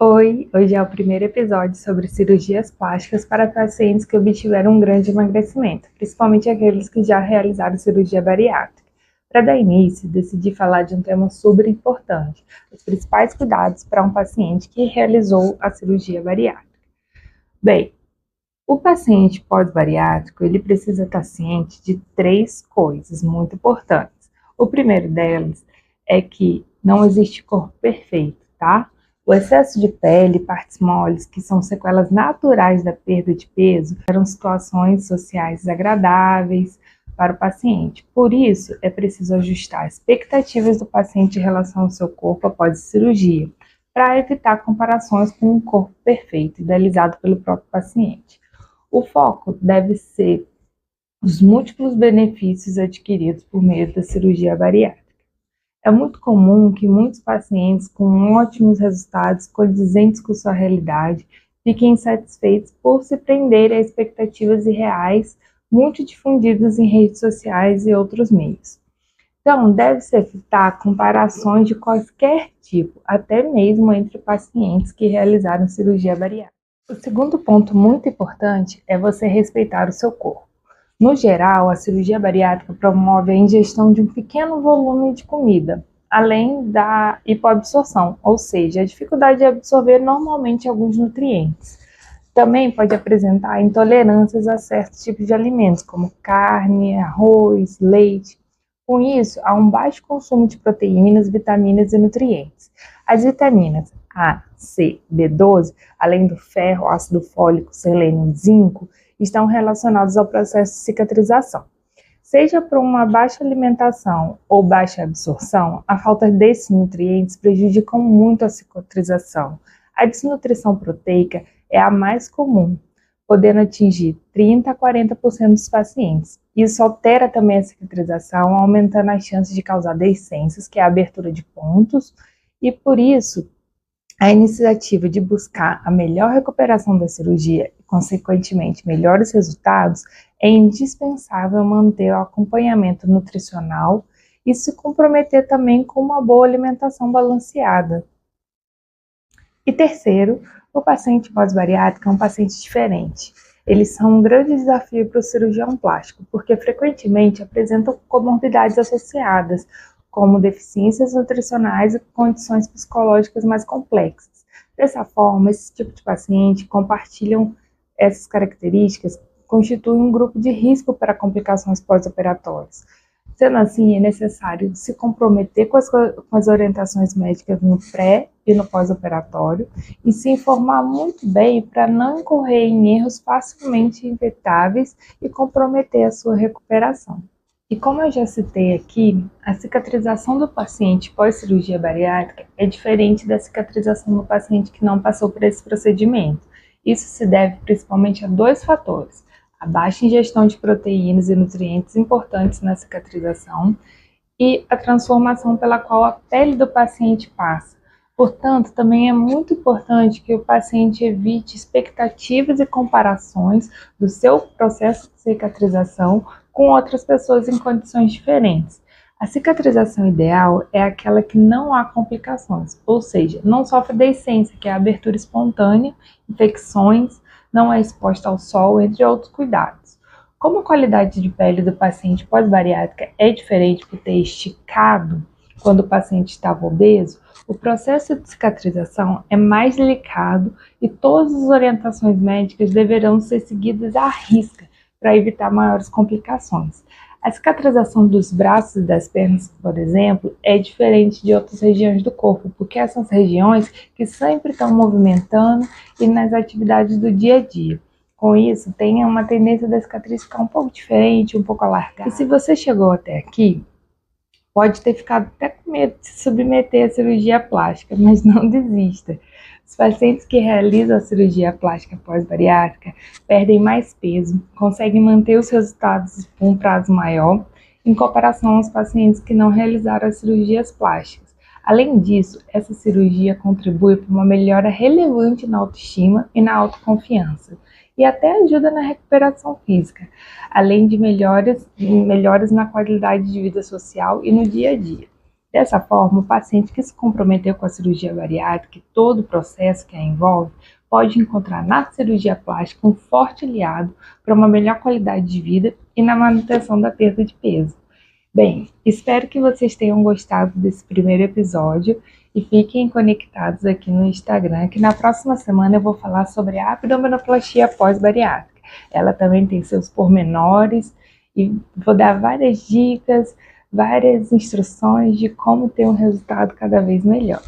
Oi, hoje é o primeiro episódio sobre cirurgias plásticas para pacientes que obtiveram um grande emagrecimento, principalmente aqueles que já realizaram cirurgia bariátrica. Para dar início, decidi falar de um tema super importante, os principais cuidados para um paciente que realizou a cirurgia bariátrica. Bem, o paciente pós-bariátrico, ele precisa estar ciente de três coisas muito importantes. O primeiro delas é que não existe corpo perfeito, tá? O excesso de pele, partes moles, que são sequelas naturais da perda de peso, eram situações sociais desagradáveis para o paciente. Por isso, é preciso ajustar as expectativas do paciente em relação ao seu corpo após a cirurgia, para evitar comparações com um corpo perfeito, idealizado pelo próprio paciente. O foco deve ser os múltiplos benefícios adquiridos por meio da cirurgia bariátrica. É muito comum que muitos pacientes com ótimos resultados condizentes com sua realidade fiquem insatisfeitos por se prenderem a expectativas irreais muito difundidas em redes sociais e outros meios. Então, deve-se evitar comparações de qualquer tipo, até mesmo entre pacientes que realizaram cirurgia bariátrica. O segundo ponto muito importante é você respeitar o seu corpo. No geral, a cirurgia bariátrica promove a ingestão de um pequeno volume de comida, além da hipoabsorção, ou seja, a dificuldade de absorver normalmente alguns nutrientes. Também pode apresentar intolerâncias a certos tipos de alimentos, como carne, arroz, leite. Com isso, há um baixo consumo de proteínas, vitaminas e nutrientes. As vitaminas A, C, B12, além do ferro, ácido fólico, selênio e zinco, estão relacionados ao processo de cicatrização. Seja por uma baixa alimentação ou baixa absorção, a falta desses nutrientes prejudica muito a cicatrização. A desnutrição proteica é a mais comum, podendo atingir 30% a 40% dos pacientes. Isso altera também a cicatrização, aumentando as chances de causar deiscências, que é a abertura de pontos, e por isso a iniciativa de buscar a melhor recuperação da cirurgia e, consequentemente, melhores resultados, é indispensável manter o acompanhamento nutricional e se comprometer também com uma boa alimentação balanceada. E terceiro, o paciente pós-bariátrico é um paciente diferente. Eles são um grande desafio para o cirurgião plástico, porque frequentemente apresentam comorbidades associadas, como deficiências nutricionais e condições psicológicas mais complexas. Dessa forma, esse tipo de paciente compartilham essas características, constituem um grupo de risco para complicações pós-operatórias. Sendo assim, é necessário se comprometer com as orientações médicas no pré e no pós-operatório e se informar muito bem para não incorrer em erros facilmente evitáveis e comprometer a sua recuperação. E como eu já citei aqui, a cicatrização do paciente pós-cirurgia bariátrica é diferente da cicatrização do paciente que não passou por esse procedimento. Isso se deve principalmente a dois fatores: a baixa ingestão de proteínas e nutrientes importantes na cicatrização e a transformação pela qual a pele do paciente passa. Portanto, também é muito importante que o paciente evite expectativas e comparações do seu processo de cicatrização com outras pessoas em condições diferentes. A cicatrização ideal é aquela que não há complicações, ou seja, não sofre deiscência, que é a abertura espontânea, infecções, não é exposta ao sol, entre outros cuidados. Como a qualidade de pele do paciente pós-bariátrica é diferente por ter esticado quando o paciente estava obeso, o processo de cicatrização é mais delicado e todas as orientações médicas deverão ser seguidas à risca para evitar maiores complicações. A cicatrização dos braços e das pernas, por exemplo, é diferente de outras regiões do corpo, porque essas regiões que sempre estão movimentando e nas atividades do dia a dia. Com isso, tem uma tendência da cicatriz ficar um pouco diferente, um pouco alargada. E se você chegou até aqui, pode ter ficado até com medo de se submeter à cirurgia plástica, mas não desista. Os pacientes que realizam a cirurgia plástica pós-bariátrica perdem mais peso, conseguem manter os resultados por um prazo maior, em comparação aos pacientes que não realizaram as cirurgias plásticas. Além disso, essa cirurgia contribui para uma melhora relevante na autoestima e na autoconfiança, e até ajuda na recuperação física, além de melhoras na qualidade de vida social e no dia a dia. Dessa forma, o paciente que se comprometeu com a cirurgia bariátrica e todo o processo que a envolve pode encontrar na cirurgia plástica um forte aliado para uma melhor qualidade de vida e na manutenção da perda de peso. Bem, espero que vocês tenham gostado desse primeiro episódio e fiquem conectados aqui no Instagram, que na próxima semana eu vou falar sobre a abdominoplastia pós-bariátrica. Ela também tem seus pormenores e vou dar várias dicas, várias instruções de como ter um resultado cada vez melhor.